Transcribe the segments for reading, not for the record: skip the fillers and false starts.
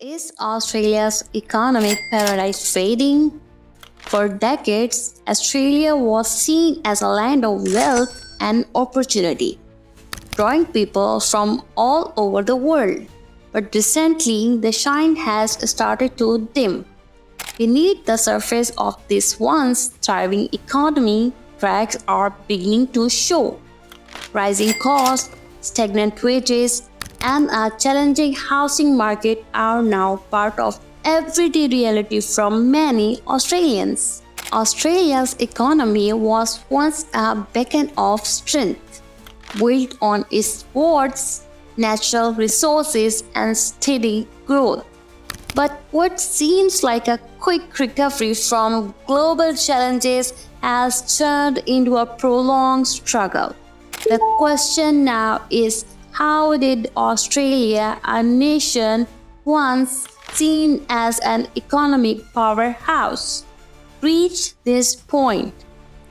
Is Australia's economic paradise fading? For decades, Australia was seen as a land of wealth and opportunity, drawing people from all over the world. But recently, the shine has started to dim. Beneath the surface of this once thriving economy, cracks are beginning to show. Rising costs, stagnant wages, and a challenging housing market are now part of everyday reality from many Australians. Australia's economy was once a beacon of strength, built on its ports, natural resources, and steady growth. But what seems like a quick recovery from global challenges has turned into a prolonged struggle. The question now is, how did Australia, a nation once seen as an economic powerhouse, reach this point?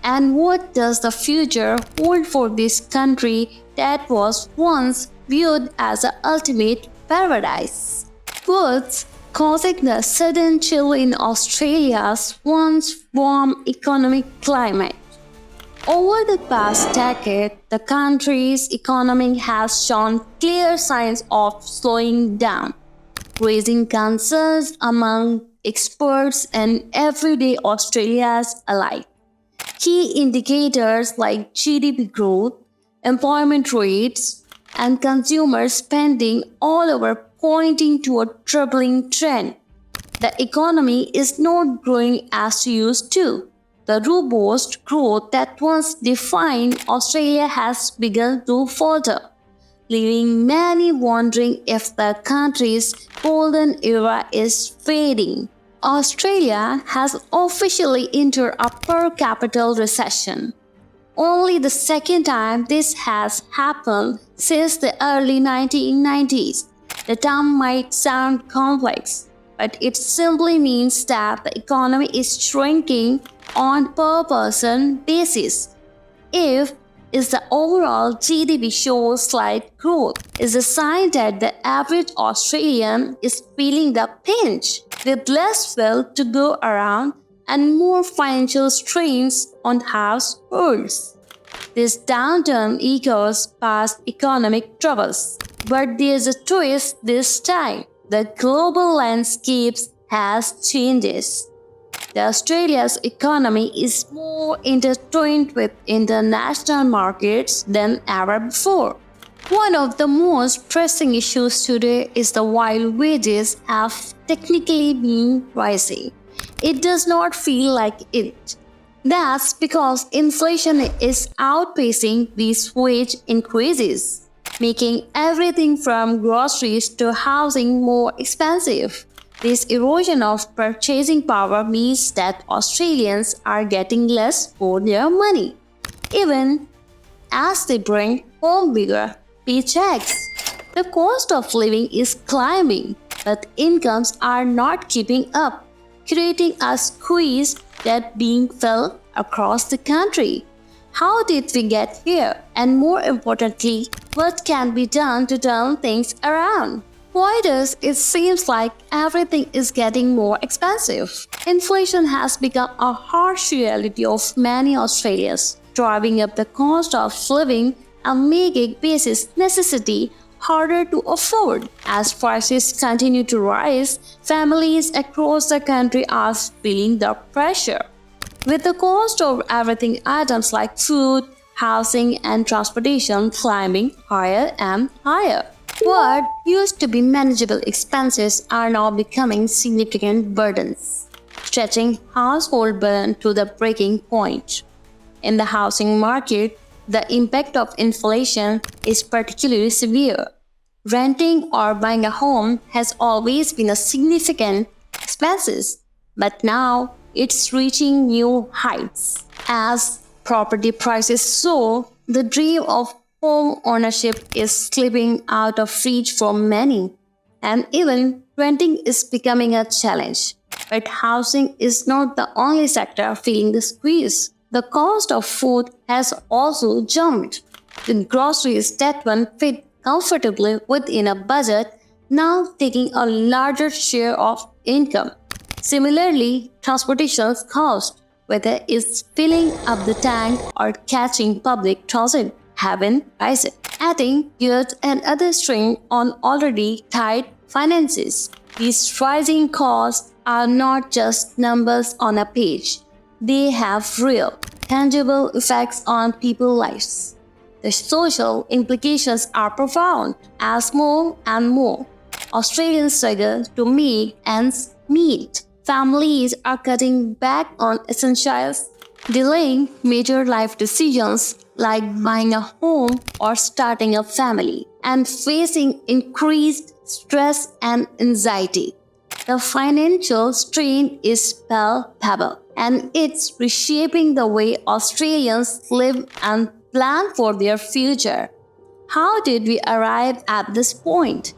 And what does the future hold for this country that was once viewed as the ultimate paradise? What's causing the sudden chill in Australia's once warm economic climate? Over the past decade, the country's economy has shown clear signs of slowing down, raising concerns among experts and everyday Australians alike. Key indicators like GDP growth, employment rates, and consumer spending all over pointing to a troubling trend. The economy is not growing as used to. The robust growth that once defined Australia has begun to falter, leaving many wondering if the country's golden era is fading. Australia has officially entered a per capita recession, only the second time this has happened since the early 1990s. The term might sound complex, but it simply means that the economy is shrinking on per person basis. If the overall GDP shows slight growth, is a sign that the average Australian is feeling the pinch, with less wealth to go around and more financial strains on households. This downturn echoes past economic troubles, but there's a twist this time. The global landscape has changes. The Australia's economy is more intertwined with international markets than ever before. One of the most pressing issues today is the while wages have technically been rising, it does not feel like it. That's because inflation is outpacing these wage increases, making everything from groceries to housing more expensive. This erosion of purchasing power means that Australians are getting less for their money, even as they bring home bigger paychecks. The cost of living is climbing, but incomes are not keeping up, creating a squeeze that's being felt across the country. How did we get here? And more importantly, what can be done to turn things around? Why does it seem like everything is getting more expensive? Inflation has become a harsh reality of many Australians, driving up the cost of living and making basic necessity harder to afford. As prices continue to rise, families across the country are feeling the pressure. With the cost of everything items like food, housing, and transportation climbing higher and higher. What used to be manageable expenses are now becoming significant burdens, stretching household burden to the breaking point. In the housing market, the impact of inflation is particularly severe. Renting or buying a home has always been a significant expense, but now it's reaching new heights. As property prices soar, the dream of home ownership is slipping out of reach for many, and even renting is becoming a challenge. But housing is not the only sector feeling the squeeze. The cost of food has also jumped, with groceries that one fit comfortably within a budget now taking a larger share of income. Similarly, transportation costs, whether it's filling up the tank or catching public transit, have been rising, adding yet another strain on already tight finances. These rising costs are not just numbers on a page. They have real, tangible effects on people's lives. The social implications are profound as more and more Australians struggle to make ends meet. Families are cutting back on essentials, delaying major life decisions like buying a home or starting a family, and facing increased stress and anxiety. The financial strain is palpable, and it's reshaping the way Australians live and plan for their future. How did we arrive at this point?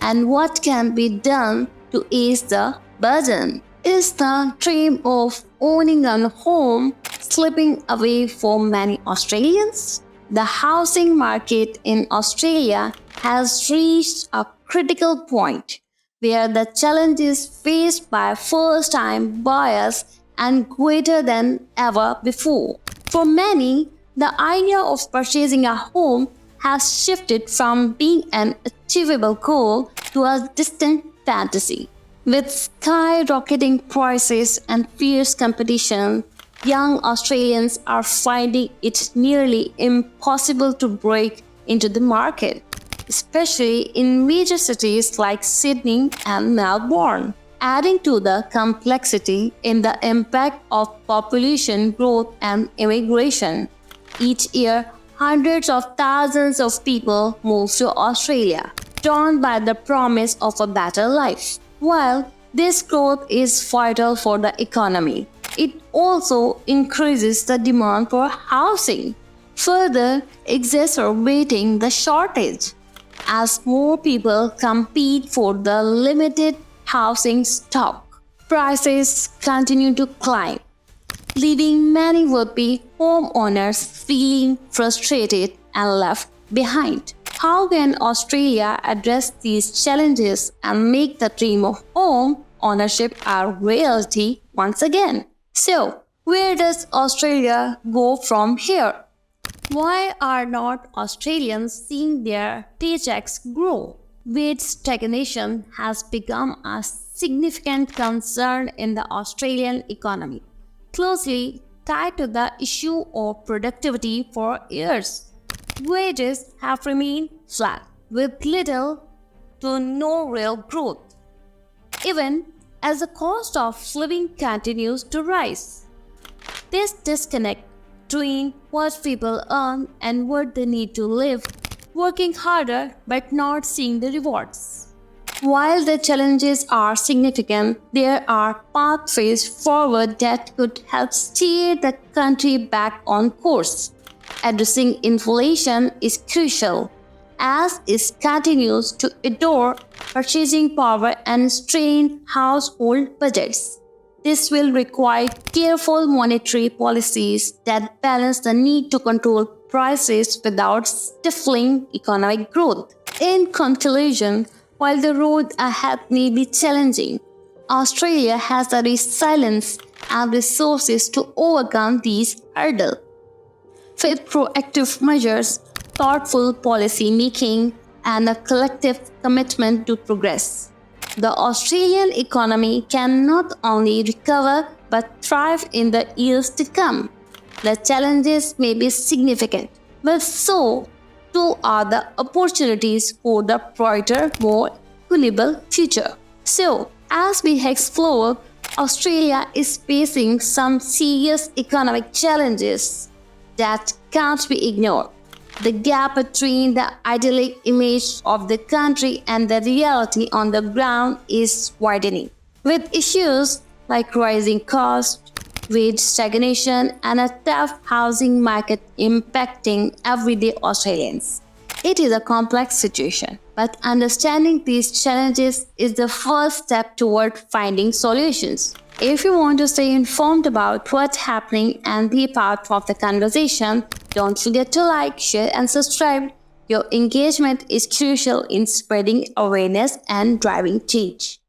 And what can be done to ease the burden? Is the dream of owning a home slipping away for many Australians? The housing market in Australia has reached a critical point where the challenges faced by first-time buyers are greater than ever before. For many, the idea of purchasing a home has shifted from being an achievable goal to a distant fantasy. With skyrocketing prices and fierce competition, young Australians are finding it nearly impossible to break into the market, especially in major cities like Sydney and Melbourne, adding to the complexity in the impact of population growth and immigration. Each year, hundreds of thousands of people move to Australia, drawn by the promise of a better life. While this growth is vital for the economy, it also increases the demand for housing, further exacerbating the shortage. As more people compete for the limited housing stock, prices continue to climb, leaving many would-be homeowners feeling frustrated and left behind. How can Australia address these challenges and make the dream of home ownership a reality once again? So, where does Australia go from here? Why are not Australians seeing their paychecks grow? Wage stagnation has become a significant concern in the Australian economy, closely tied to the issue of productivity for years. Wages have remained flat, with little to no real growth, even as the cost of living continues to rise. This disconnect between what people earn and what they need to live, working harder but not seeing the rewards. While the challenges are significant, there are pathways forward that could help steer the country back on course. Addressing inflation is crucial, as it continues to erode purchasing power and strain household budgets. This will require careful monetary policies that balance the need to control prices without stifling economic growth. In conclusion, while the road ahead may be challenging, Australia has the resilience and resources to overcome these hurdles. With proactive measures, thoughtful policy making, and a collective commitment to progress, the Australian economy can not only recover but thrive in the years to come. The challenges may be significant, but so too are the opportunities for the brighter, more equitable future. So, as we explore, Australia is facing some serious economic challenges that can't be ignored. The gap between the idyllic image of the country and the reality on the ground is widening, with issues like rising costs, wage stagnation, and a tough housing market impacting everyday Australians. It is a complex situation, but understanding these challenges is the first step toward finding solutions. If you want to stay informed about what's happening and be part of the conversation, don't forget to like, share, and subscribe. Your engagement is crucial in spreading awareness and driving change.